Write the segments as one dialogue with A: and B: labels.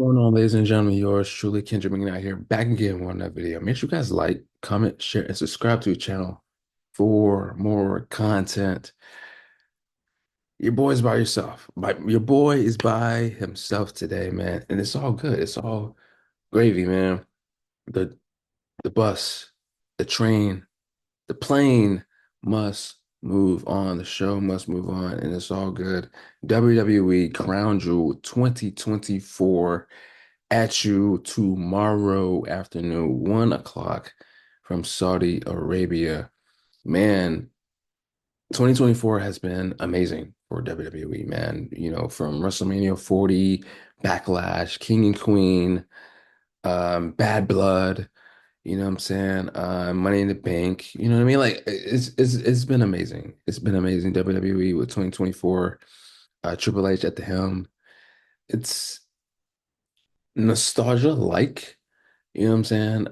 A: Going on, ladies and gentlemen, yours truly, Kendrick McKnight here, back again with another video. Make sure you guys like, comment, share, and subscribe to the channel for more content. Your boy's by yourself. Your boy is by himself today, man, and it's all good. It's all gravy, man. The the bus, the train, the plane must move on. The show must move on, and it's all good. WWE Crown Jewel 2024 at you tomorrow afternoon, 1 o'clock from Saudi Arabia. Man, 2024 has been amazing for WWE, man. From WrestleMania 40, Backlash, King and Queen, Bad Blood, you know what I'm saying? Money in the Bank, you know what I mean? Like it's been amazing. It's been amazing. WWE with 2024, Triple H at the helm. It's nostalgia like. You know what I'm saying?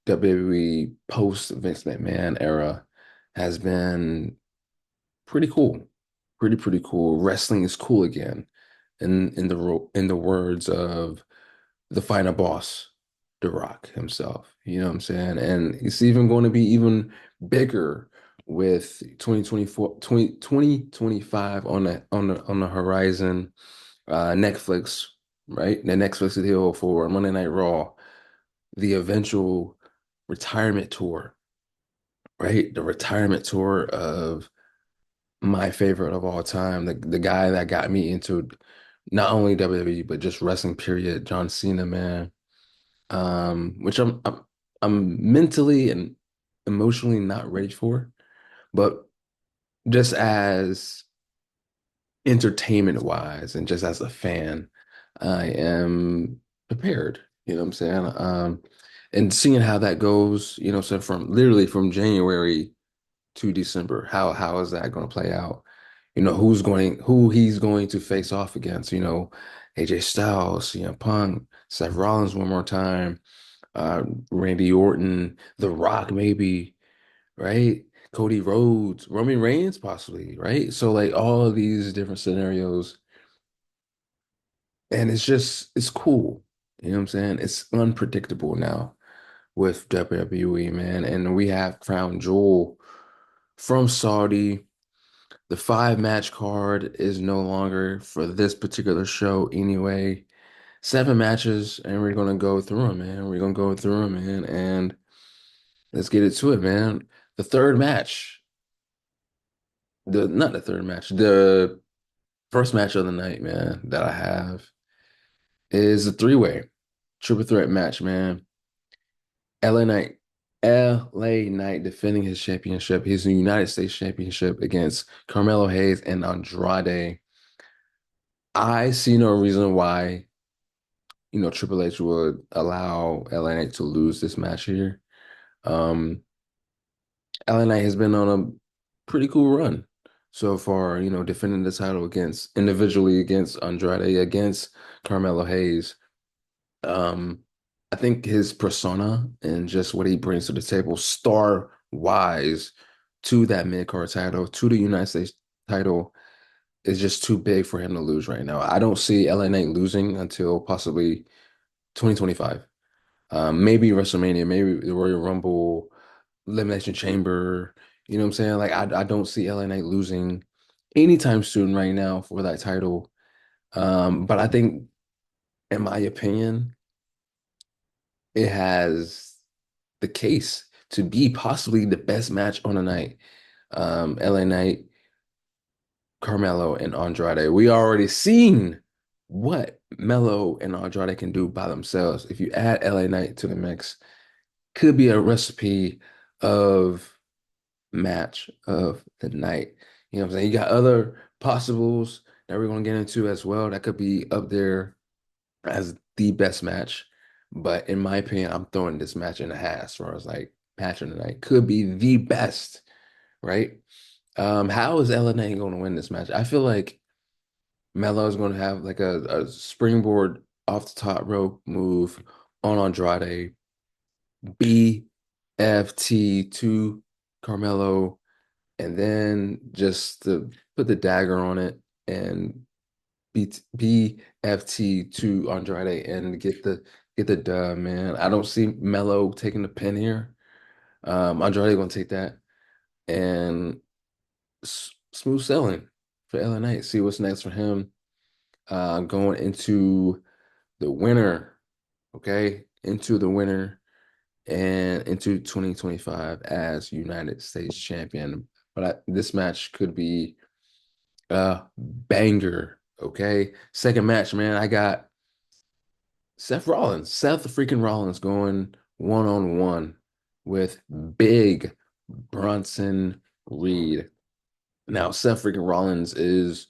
A: WWE post Vince McMahon era has been pretty cool. Pretty cool. Wrestling is cool again. In the words of the final boss, The Rock himself. You know what I'm saying? And it's even going to be even bigger with 2024, 2025 on the horizon. Netflix, right? The Netflix deal for Monday Night Raw, the eventual retirement tour, right? The retirement tour of my favorite of all time, the guy that got me into not only WWE but just wrestling period, John Cena, man. Which I'm mentally and emotionally not ready for, but just as entertainment wise and just as a fan, I am prepared. You know what I'm saying? And seeing how that goes, so from literally from January to December, how is that going to play out? Who he's going to face off against, AJ Styles, CM Punk, Seth Rollins one more time, uh, Randy Orton, The Rock maybe, right? Cody Rhodes, Roman Reigns possibly, right? So like all of these different scenarios, and it's cool. You know what I'm saying? It's unpredictable now with WWE, man. And we have Crown Jewel from Saudi. The five-match card is no longer for this particular show anyway. 7 matches, and we're gonna go through them, man. We're gonna go through them, man, and let's get into it, man. The third match, the not the third match, the first match of the night, man, that I have is a three-way triple threat match, man. LA Knight, LA Knight defending his championship, his United States Championship against Carmelo Hayes and Andrade. I see no reason why, Triple H would allow LA Knight to lose this match here. Um, LA Knight has been on a pretty cool run so far, defending the title against individually against Andrade, against Carmelo Hayes. Um, I think his persona and just what he brings to the table, star wise, to that mid card title, to the United States title, is just too big for him to lose right now. I don't see LA Knight losing until possibly 2025. Maybe WrestleMania, maybe the Royal Rumble, Elimination Chamber. You know what I'm saying? Like I don't see LA Knight losing anytime soon right now for that title. But I think, in my opinion, it has the case to be possibly the best match on the night. LA Knight, Carmelo, and Andrade. We already seen what Melo and Andrade can do by themselves. If you add LA Knight to the mix, could be a recipe of match of the night. You know what I'm saying? You got other possibles that we're gonna get into as well that could be up there as the best match. But in my opinion, I'm throwing this match in the hat as far as like match of the night. Could be the best, right? How is LNA going to win this match? I feel like Melo is going to have like a springboard off the top rope move on Andrade, BFT to Carmelo, and then just to put the dagger on it and BFT to Andrade and get the dub, man. I don't see Melo taking the pin here. Andrade gonna take that and smooth sailing for LA Knight. See what's next for him. Going into the winter, okay, into the winter and into 2025 as United States champion. But this match could be a banger, okay? Second match, man, I got Seth Rollins, Seth freaking Rollins going one-on-one with big Bronson Reed. Now, Seth freaking Rollins is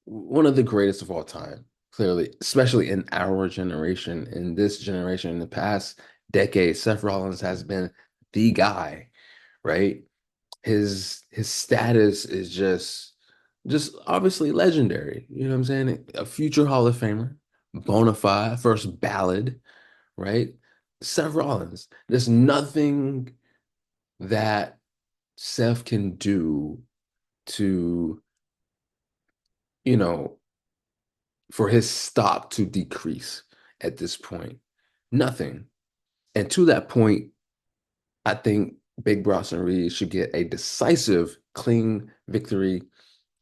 A: one of the greatest of all time, clearly, especially in our generation, in this generation, in the past decade, Seth Rollins has been the guy, right? His status is just obviously legendary. You know what I'm saying? A future Hall of Famer, bona fide, first ballot, right? Seth Rollins. There's nothing that Seth can do to, you know, for his stock to decrease at this point. Nothing. And to that point, I think Big Bronson Reed should get a decisive, clean victory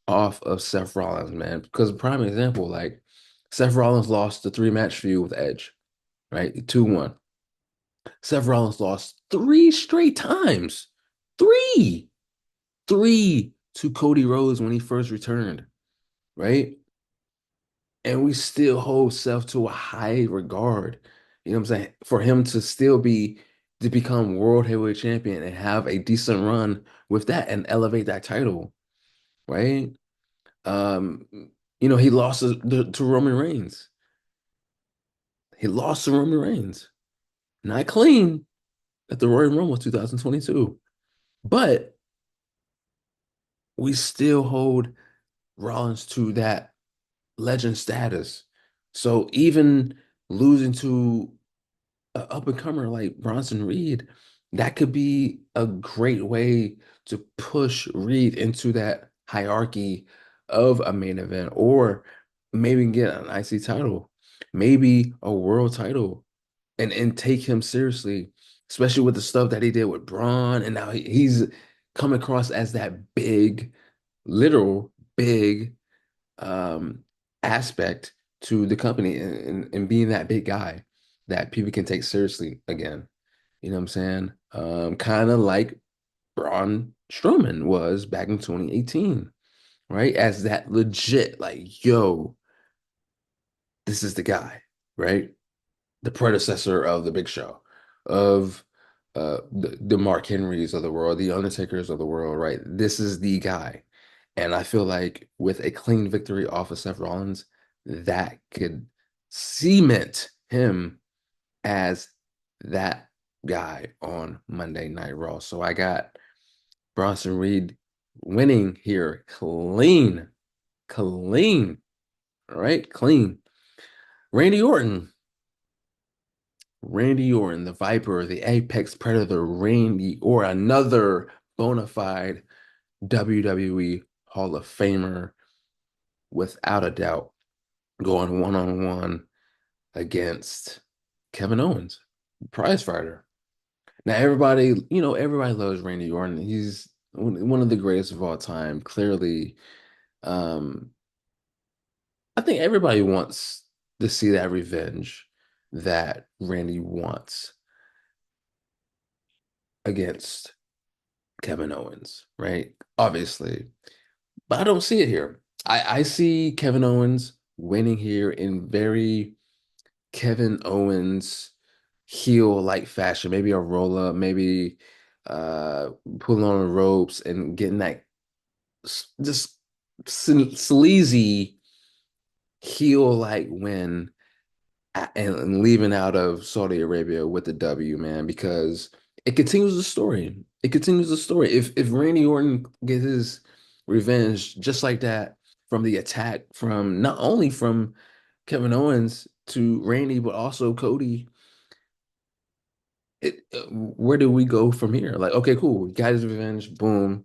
A: off of Seth Rollins, man. Because prime example, like Seth Rollins lost the three-match feud with Edge, right? 2-1. Seth Rollins lost three straight times. Three, three to Cody Rhodes when he first returned, right? And we still hold Seth to a high regard. You know what I'm saying? For him to still be to become world heavyweight champion and have a decent run with that and elevate that title, right? Um, he lost to Roman Reigns. He lost to Roman Reigns. Not clean at the Royal Rumble 2022. But we still hold Rollins to that legend status. So even losing to an up and comer like Bronson Reed, that could be a great way to push Reed into that hierarchy of a main event, or maybe get an IC title, maybe a world title, and take him seriously, especially with the stuff that he did with Braun, and now he's come across as that big, literal big um, aspect to the company and being that big guy that people can take seriously again. You know what I'm saying? Kind of like Braun Strowman was back in 2018, right? As that legit, like, yo, this is the guy, right? The predecessor of the Big Show, of the Mark Henrys of the world, the Undertakers of the world, right? This is the guy. And I feel like with a clean victory off of Seth Rollins, that could cement him as that guy on Monday Night Raw. So I got Bronson Reed winning here clean, clean, all right, clean. Randy Orton, Randy Orton, the Viper, the Apex Predator, Randy Orton, another bona fide WWE Hall of Famer, without a doubt, going one-on-one against Kevin Owens, prize fighter. Now, everybody loves Randy Orton. He's one of the greatest of all time. Clearly, um, I think everybody wants to see that revenge that Randy wants against Kevin Owens, right? Obviously, but I don't see it here. I see Kevin Owens winning here in very Kevin Owens heel like fashion, maybe a roll up, maybe uh pulling on the ropes and getting that just sleazy heel like win and leaving out of Saudi Arabia with the W, man, because it continues the story. It continues the story. If Randy Orton gets his revenge just like that from the attack from not only from Kevin Owens to Randy, but also Cody, where do we go from here? Like, okay, cool, got his revenge, boom.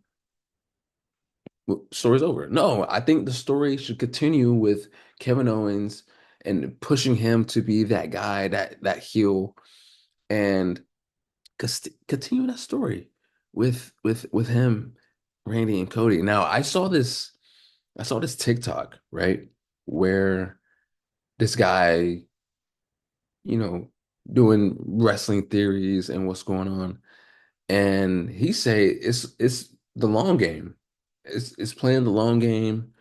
A: Story's over. No, I think the story should continue with Kevin Owens and pushing him to be that guy, that heel, and continue that story with him, Randy and Cody. Now, I saw this TikTok, right, where this guy, you know, doing wrestling theories and what's going on, and he say it's the long game. It's playing the long game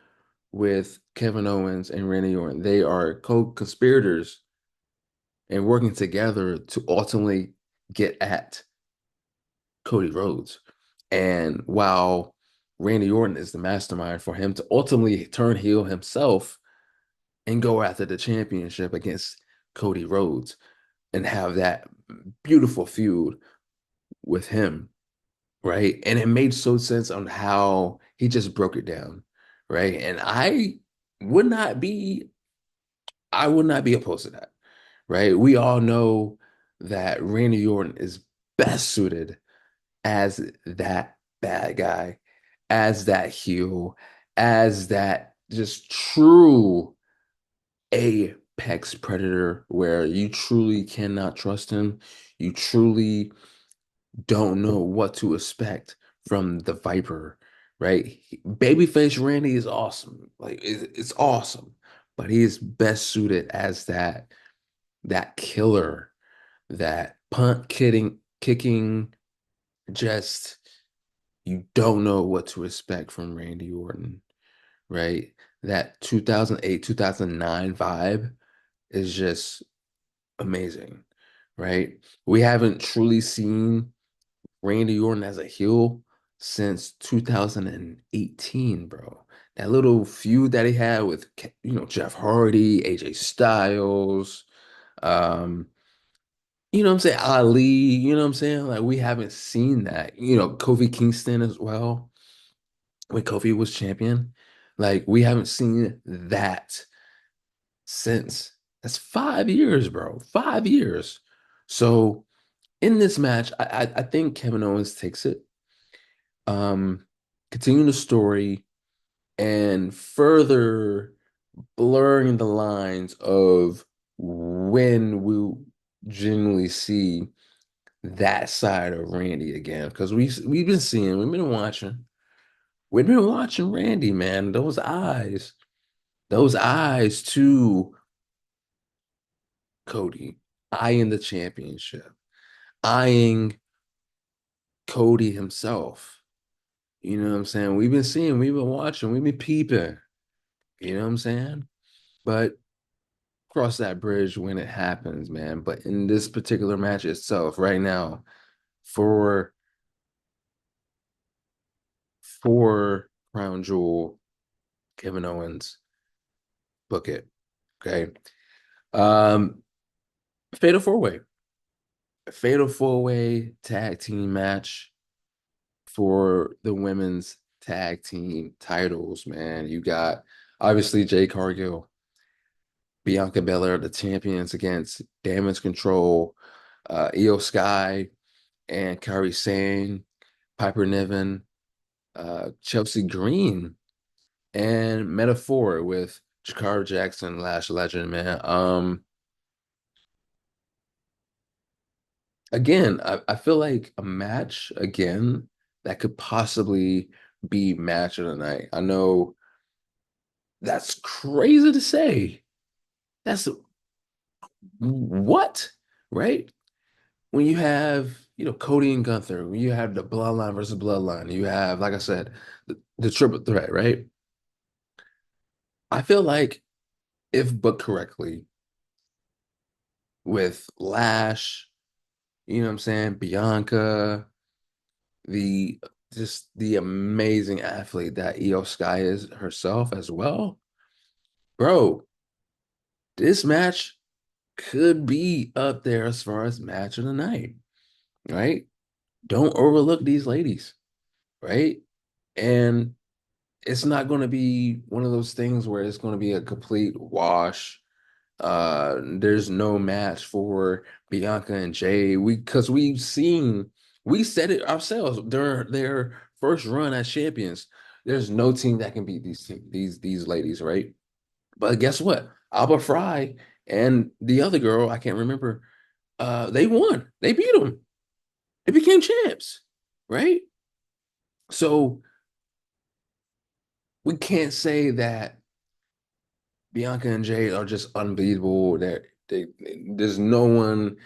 A: with Kevin Owens and Randy Orton. They are co-conspirators and working together to ultimately get at Cody Rhodes. And while Randy Orton is the mastermind for him to ultimately turn heel himself and go after the championship against Cody Rhodes and have that beautiful feud with him, right? And it made so sense on how he just broke it down, right? And would not be I would not be opposed to that, right? We all know that Randy Orton is best suited as that bad guy, as that heel, as that just true apex predator where you truly cannot trust him. You truly don't know what to expect from the Viper, right? Babyface Randy is awesome. Like it's awesome, but he is best suited as that killer, that punt kicking, just you don't know what to expect from Randy Orton, right? That 2008, 2009 vibe is just amazing, right? We haven't truly seen Randy Orton as a heel since 2018, bro. That little feud that he had with, Jeff Hardy, AJ Styles, um, you know what I'm saying? Ali, you know what I'm saying? Like we haven't seen that. Kofi Kingston as well, when Kofi was champion. Like we haven't seen that since. That's 5 years, bro. 5 years. So in this match, I think Kevin Owens takes it. Um, Continuing the story and further blurring the lines of when we genuinely see that side of Randy again. Because we've been watching. We've been watching Randy, man. Those eyes to Cody, eyeing the championship, eyeing Cody himself. You know what I'm saying? We've been watching, we've been peeping. You know what I'm saying? But cross that bridge when it happens, man. But in this particular match itself, right now, for for Crown Jewel, Kevin Owens, book it. Okay. Um, Fatal four way. Fatal four way tag team match for the women's tag team titles, man. You got obviously Jade Cargill, Bianca Belair, the champions against Damage Control, Io Sky, and Kairi Sane, Piper Niven, Chelsea Green, and Metaphor with Jakara Jackson, Lash Legend, man. Again, I feel like a match again that could possibly be match of the night. I know that's crazy to say. That's what, right? When you have, Cody and Gunther, when you have the Bloodline versus Bloodline, you have, like I said, the triple threat, right? I feel like if booked correctly with Lash, you know what I'm saying, Bianca, the just the amazing athlete that Io Sky is herself as well, bro, this match could be up there as far as match of the night, right? Don't overlook these ladies, right? And it's not going to be one of those things where it's going to be a complete wash. There's no match for Bianca and Jay. We said it ourselves during their first run as champions. There's no team that can beat these ladies, right? But guess what? Alba Fry and the other girl, I can't remember, they won. They beat them. They became champs, right? So we can't say that Bianca and Jade are just unbeatable. There's no one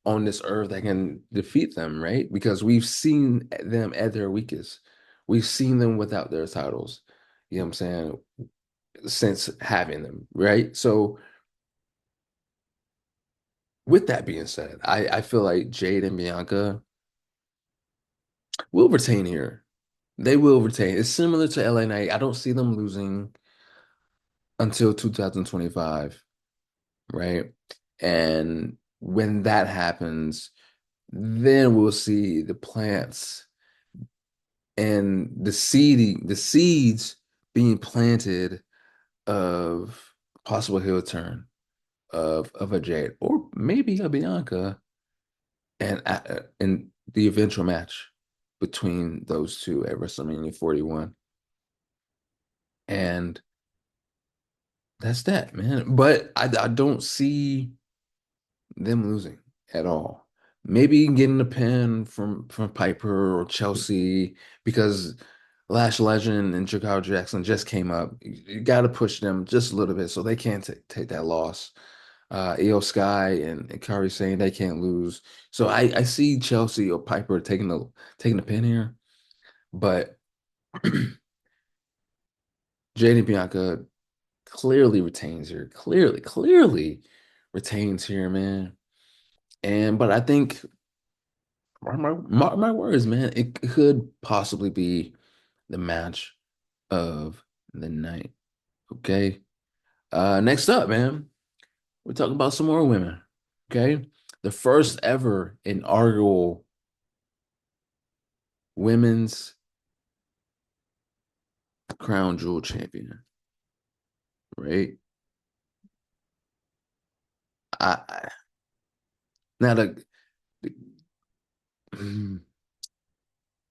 A: on this earth that can defeat them, right? Because we've seen them at their weakest. We've seen them without their titles. You know what I'm saying? Since having them, right? So with that being said, I feel like Jade and Bianca will retain here. They will retain. It's similar to LA Knight. I don't see them losing until 2025, right? And when that happens, then we'll see the plants and the seeds being planted of possible heel turn of a Jade or maybe a Bianca and the eventual match between those two at WrestleMania 41. And that's that, man. But I don't see them losing at all. Maybe getting a pin from Piper or Chelsea because Lash Legend and Chicago Jackson just came up. You got to push them just a little bit so they can't take that loss. Io Sky and Kairi saying they can't lose. So I see Chelsea or Piper taking the pin here, but Jade and Bianca clearly retains here. Clearly retains here, man. And but I think my words, man, it could possibly be the match of the night. Okay. Next up, man, we're talking about some more women. Okay. The first ever inaugural women's crown jewel champion, right? I now mm,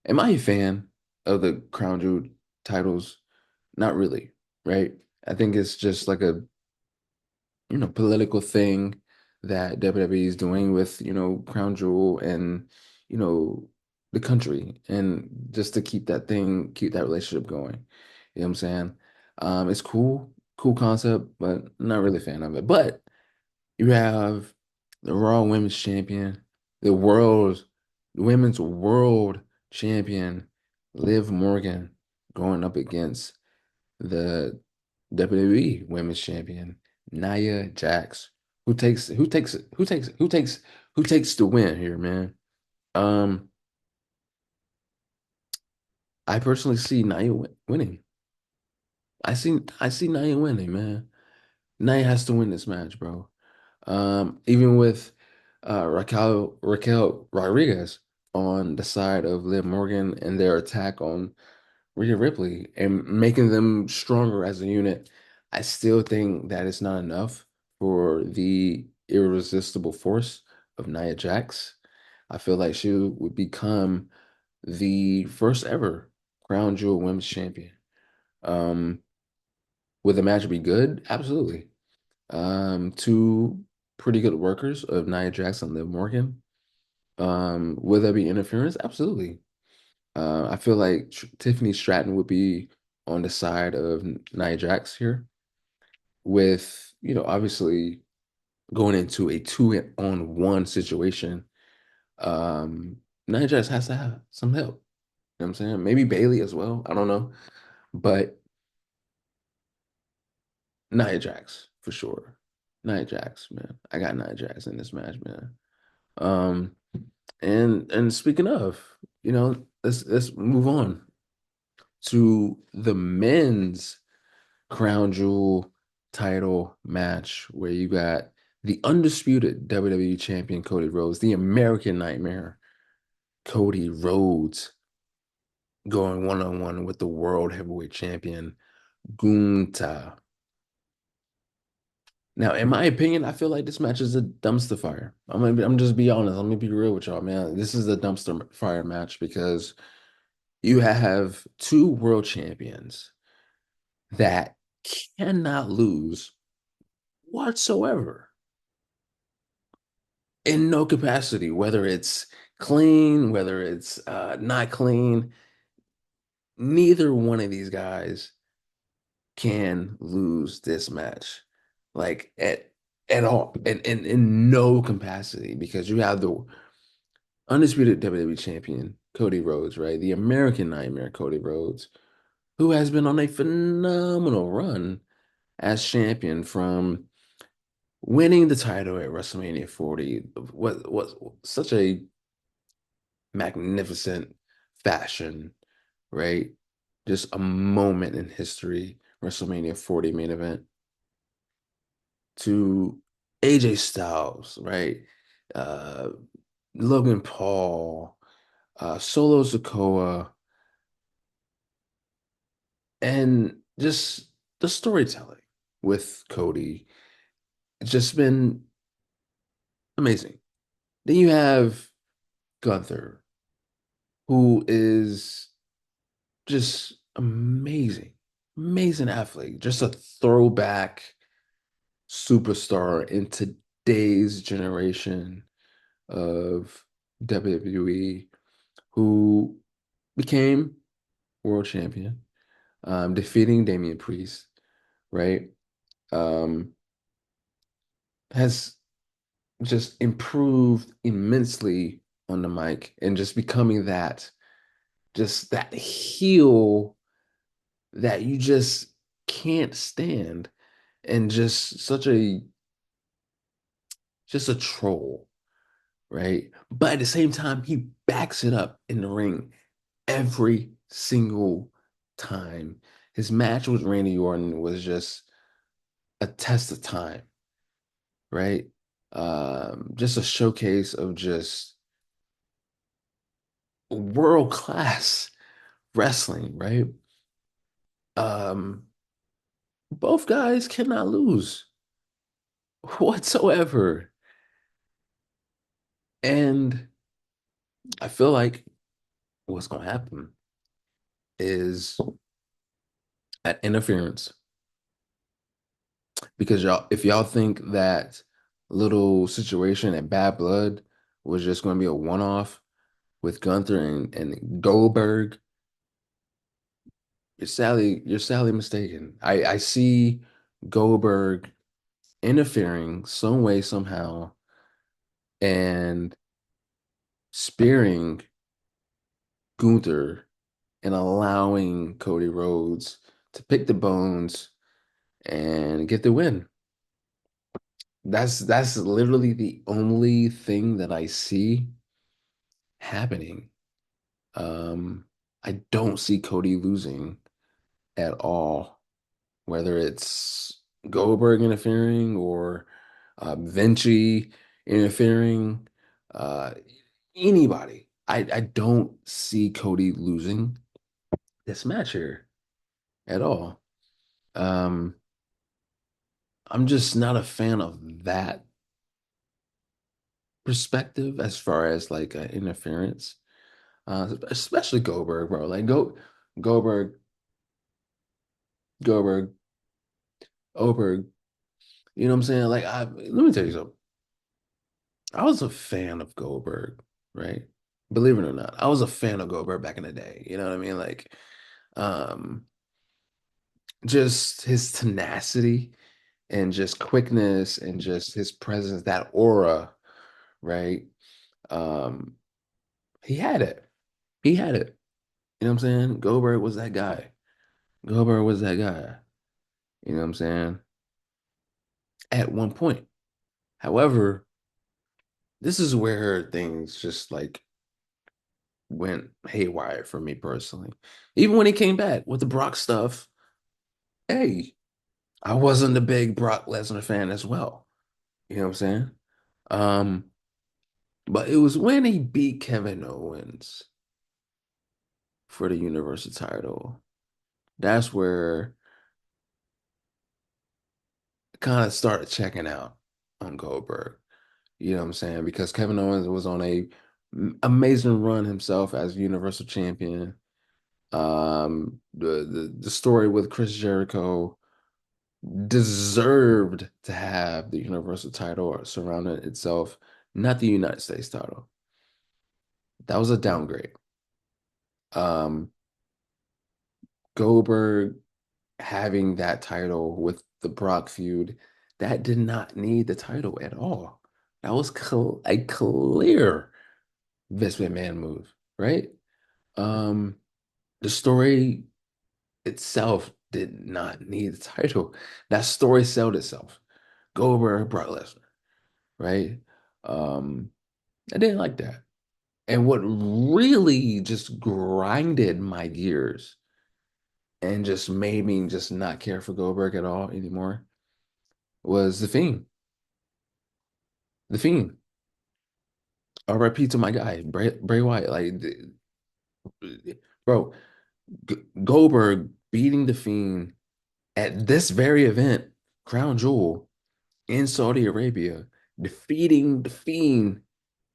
A: am I a fan of the crown jewel titles? Not really, right? I think it's just like a political thing that WWE is doing with, Crown Jewel and, you know, the country and just to keep that relationship going. You know what I'm saying? It's cool concept, but not really a fan of it. But you have the Raw Women's Champion, the Women's World Champion, Liv Morgan going up against the WWE Women's Champion, Nia Jax. Who takes the win here, man? Um, I personally see Nia winning. I see Nia winning, man. Nia has to win this match, bro. Even with Raquel Rodriguez on the side of Liv Morgan and their attack on Rhea Ripley and making them stronger as a unit, I still think that it's not enough for the irresistible force of Nia Jax. I feel like she would become the first ever Crown Jewel Women's Champion. Um, would the match be good? Absolutely. Two pretty good workers of Nia Jax and Liv Morgan. Will there be interference? Absolutely. I feel like Tiffany Stratton would be on the side of Nia Jax here, with obviously going into a two-on-one situation. Nia Jax has to have some help. You know what I'm saying? Maybe Bailey as well. I don't know, but Nia Jax for sure. Nia Jax, man. I got Nia Jax in this match, man. Um, and speaking of, let's move on to the men's crown jewel title match where you got the undisputed WWE champion Cody Rhodes, the American Nightmare Cody Rhodes, going one-on-one with the world heavyweight champion Gunta. Now, in my opinion, I feel like this match is a dumpster fire. I'm just be honest. Let me be real with y'all, man. This is a dumpster fire match because You have two world champions that cannot lose whatsoever in no capacity, whether it's clean, whether it's not clean. Neither one of these guys can lose this match, like at all, in no capacity, because you have the undisputed WWE champion Cody Rhodes, right? The American Nightmare Cody Rhodes, who has been on a phenomenal run as champion from winning the title at WrestleMania 40. What was such a magnificent fashion, right? Just a moment in history, WrestleMania 40 main event, to AJ Styles, right? Uh, Logan Paul, Solo Sikoa, and just the storytelling with Cody. It's just been amazing. Then you have Gunther, who is just amazing, amazing athlete, just a throwback superstar in today's generation of WWE, who became world champion, defeating Damian Priest, right? Um, has just improved immensely on the mic and just becoming just that heel that you just can't stand, and just a troll, right? But at the same time, he backs it up in the ring every single time. His match with Randy Orton was just a test of time, right? Just a showcase of just world class wrestling, right? Um, both guys cannot lose whatsoever. And I feel like what's gonna happen is at interference, because if y'all think that little situation at Bad Blood was just gonna be a one-off with Gunther and Goldberg, you're sadly mistaken. I see Goldberg interfering some way, somehow, and spearing Gunther and allowing Cody Rhodes to pick the bones and get the win. That's literally the only thing that I see happening. Um, I don't see Cody losing at all, whether it's Goldberg interfering or Vinci interfering, uh, anybody. I don't see Cody losing this match here at all. Um, I'm just not a fan of that perspective as far as like interference, especially Goldberg, bro. Like Goldberg, Goldberg, Oberg. You know what I'm saying? Like, let me tell you something. I was a fan of Goldberg, right? Believe it or not, I was a fan of Goldberg back in the day. You know what I mean? Like, um, just his tenacity and just quickness and just his presence, that aura, right? Um, he had it. He had it. You know what I'm saying? Goldberg was that guy. Goldberg was that guy. You know what I'm saying? At one point. However, this is where things just like went haywire for me personally. Even when he came back with the Brock stuff, hey, I wasn't a big Brock Lesnar fan as well. You know what I'm saying? Um, but it was when he beat Kevin Owens for the Universal title. That's where I kind of started checking out on Goldberg. You know what I'm saying? Because Kevin Owens was on a amazing run himself as Universal Champion. The story with Chris Jericho deserved to have the Universal title surrounding itself, not the United States title. That was a downgrade. Um, Goldberg having that title with the Brock feud, that did not need the title at all. That was cl a clear Vince McMahon move, right? Um, the story itself did not need the title. That story sold itself. Goldberg, Brock Lesnar, right? Um, I didn't like that. And what really just grinded my gears and just made me just not care for Goldberg at all anymore was The Fiend. The Fiend. RIP to my guy, Bray Wyatt. Bro, Goldberg beating The Fiend at this very event, Crown Jewel, in Saudi Arabia, defeating The Fiend,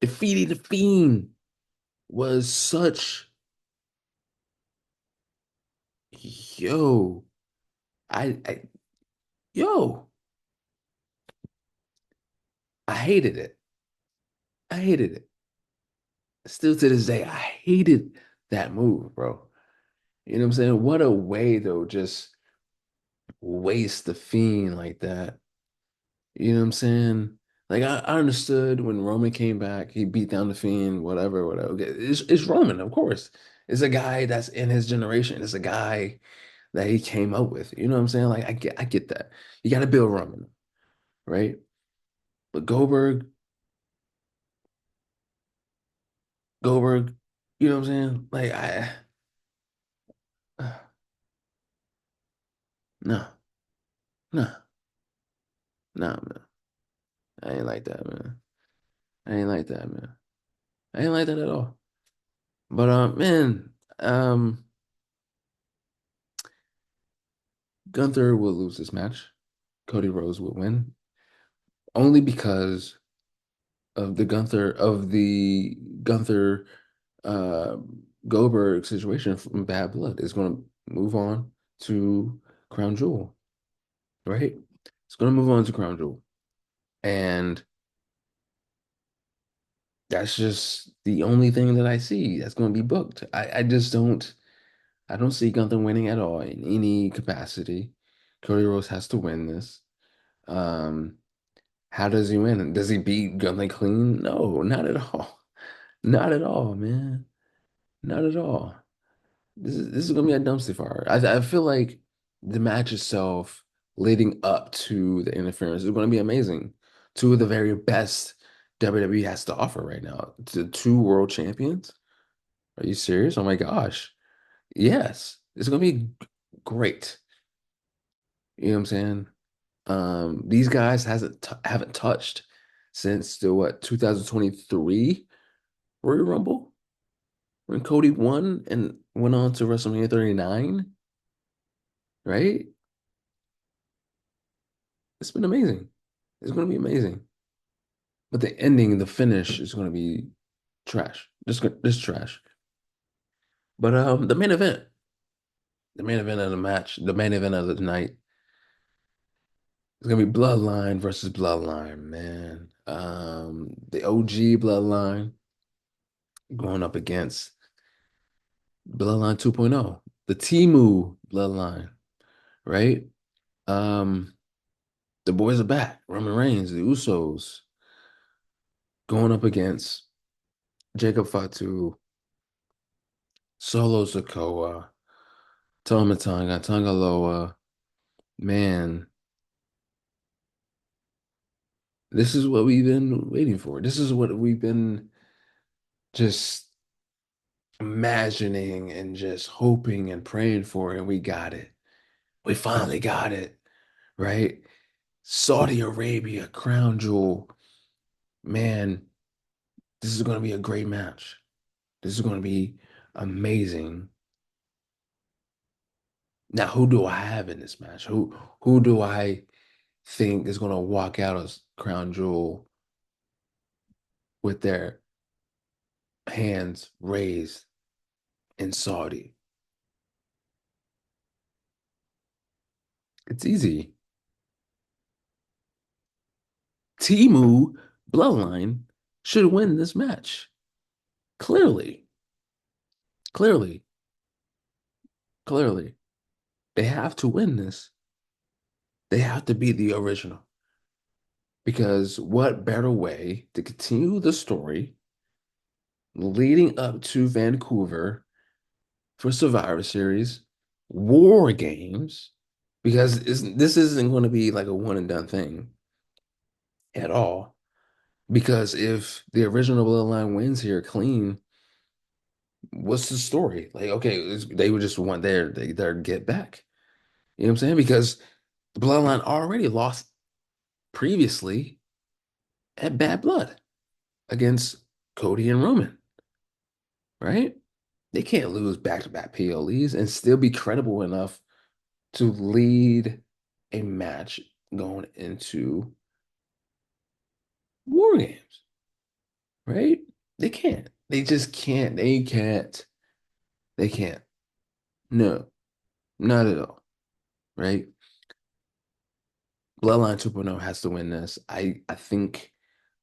A: defeating The Fiend was such, yo, I yo, I hated it. I hated it. Still to this day, I hated that move, bro. You know what I'm saying? What a way though, just waste the Fiend like that. You know what I'm saying? Like I understood when Roman came back, he beat down the Fiend, whatever, whatever. Okay, it's Roman, of course. It's a guy that's in his generation. It's a guy that he came up with. You know what I'm saying? Like I get that. You got to build Roman, right? But Goldberg, you know what I'm saying? Like no, no, no, man. I ain't like that, man. I ain't like that, man. I ain't like that at all. But man, Gunther will lose this match. Cody Rhodes will win only because of the Gunther uh, Goldberg situation from Bad Blood is going to move on to Crown Jewel, right? It's going to move on to Crown Jewel, and that's just the only thing that I see that's going to be booked. I just don't see Gunther winning at all in any capacity. Cody Rhodes has to win this. Um, how does he win? Does he beat Gunther clean? No, not at all. Not at all, man. Not at all. This is gonna be a dumpster fire. I feel like the match itself leading up to the interference is gonna be amazing. Two of the very best WWE has to offer right now. The two world champions. Are you serious? Oh my gosh. Yes. It's gonna be great. You know what I'm saying? These guys haven't touched since the what 2023 Royal Rumble when Cody won and went on to WrestleMania 39, right? It's been amazing. It's going to be amazing. But the ending, the finish is going to be trash. Just trash. But the main event of the match, the main event of the night is going to be Bloodline versus Bloodline, man. The OG Bloodline going up against Bloodline 2.0, the Timu Bloodline, right? Um, the boys are back. Roman Reigns, the Usos, going up against Jacob Fatu, Solo Sikoa, Tama Tonga, Tonga Loa. Man, this is what we've been waiting for. This is what we've been just imagining and just hoping and praying for, and we got it. We finally got it, right? Saudi Arabia, Crown Jewel. Man, this is going to be a great match. This is going to be amazing. Now, who do I have in this match? Who do I think is going to walk out as Crown Jewel with their hands raised in Saudi? It's easy. Timu Bloodline should win this match. Clearly, clearly, clearly. They have to win this. They have to be the original. Because what better way to continue the story leading up to Vancouver for Survivor Series, War Games, because this isn't going to be like a one and done thing at all. Because if the original Bloodline wins here clean, what's the story? Like, okay, they would just want their get back. You know what I'm saying? Because the Bloodline already lost previously at Bad Blood against Cody and Roman, right? They can't lose back-to-back PLEs and still be credible enough to lead a match going into War Games, right? They can't. They just can't. They can't. They can't. No, not at all, right? Bloodline 2.0 has to win this. I think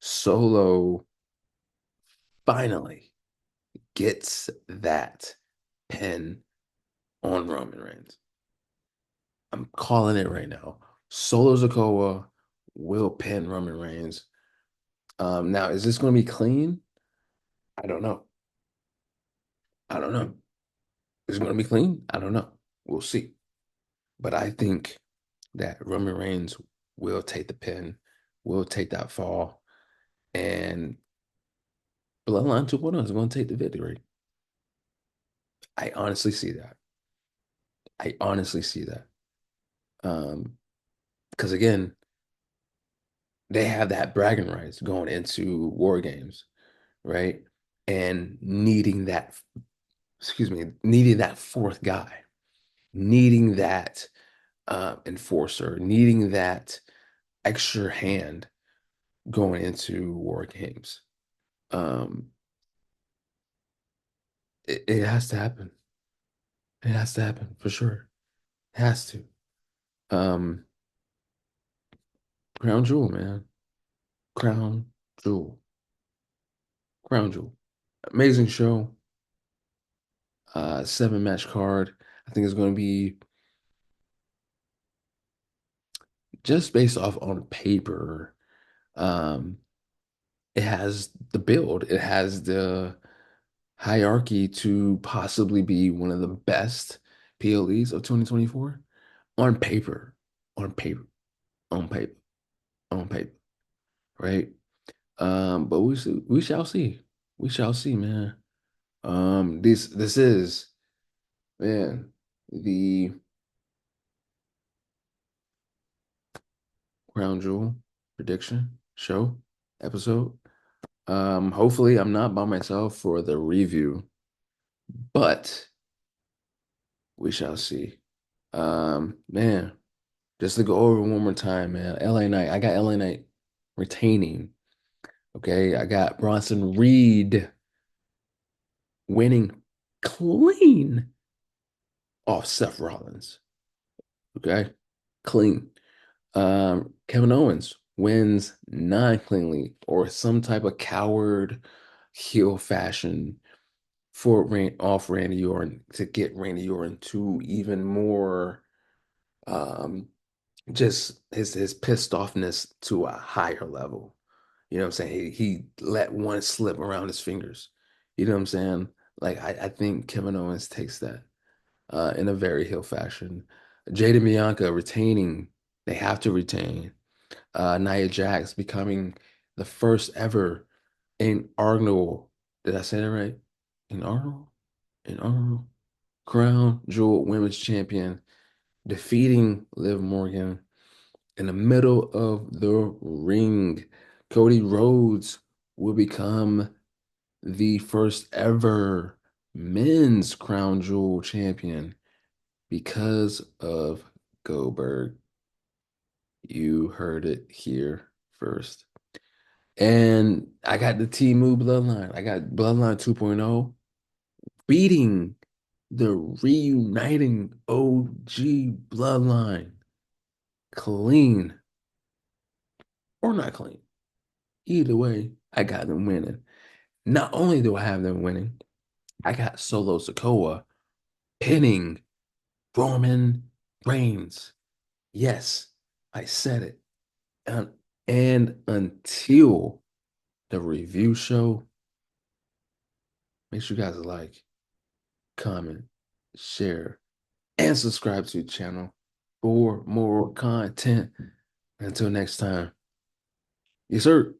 A: Solo finally gets that pin on Roman Reigns. I'm calling it right now. Solo Sikoa will pin Roman Reigns. Now, is this going to be clean? I don't know. I don't know. Is it going to be clean? I don't know. We'll see. But I think that Roman Reigns will take the pin, will take that fall, and Bloodline 2.0 is going to take the victory. I honestly see that. I honestly see that. Um, because again, they have that bragging rights going into War Games, right? And needing that, excuse me, needing that fourth guy, needing that enforcer, needing that extra hand going into War Games. Um, it has to happen. It has to happen for sure. It has to. Um, Crown Jewel, man. Crown Jewel. Crown Jewel. Amazing show. Seven match card. I think it's going to be just based off on paper. Um, it has the build. It has the hierarchy to possibly be one of the best PLEs of 2024 on paper, on paper, on paper, on paper, right? But we shall see. We shall see, man. This is, man, the Crown Jewel prediction show episode. Hopefully I'm not by myself for the review, but we shall see. Man, just to go over one more time, man. LA Knight. I got LA Knight retaining. Okay. I got Bronson Reed winning clean off Seth Rollins. Okay. Clean. Kevin Owens wins non-cleanly or some type of coward heel fashion for off Randy Orton to get Randy Orton to even more um just his pissed offness to a higher level. You know what I'm saying? He let one slip around his fingers. You know what I'm saying? Like I think Kevin Owens takes that in a very heel fashion. Jada and Bianca retaining, they have to retain. Nia Jax becoming the first ever inaugural, did I say that right? Inaugural? Inaugural Crown Jewel Women's Champion, defeating Liv Morgan in the middle of the ring. Cody Rhodes will become the first ever men's Crown Jewel champion because of Goldberg. You heard it here first. And I got the Temu Bloodline. I got Bloodline 2.0 beating the reuniting OG Bloodline. clean or not clean. Either way, I got them winning. Not only do I have them winning, I got Solo Sikoa pinning Roman Reigns. Yes, I said it. And until the review show, make sure you guys like, comment, share, and subscribe to the channel for more content. Until next time. Yes, sir.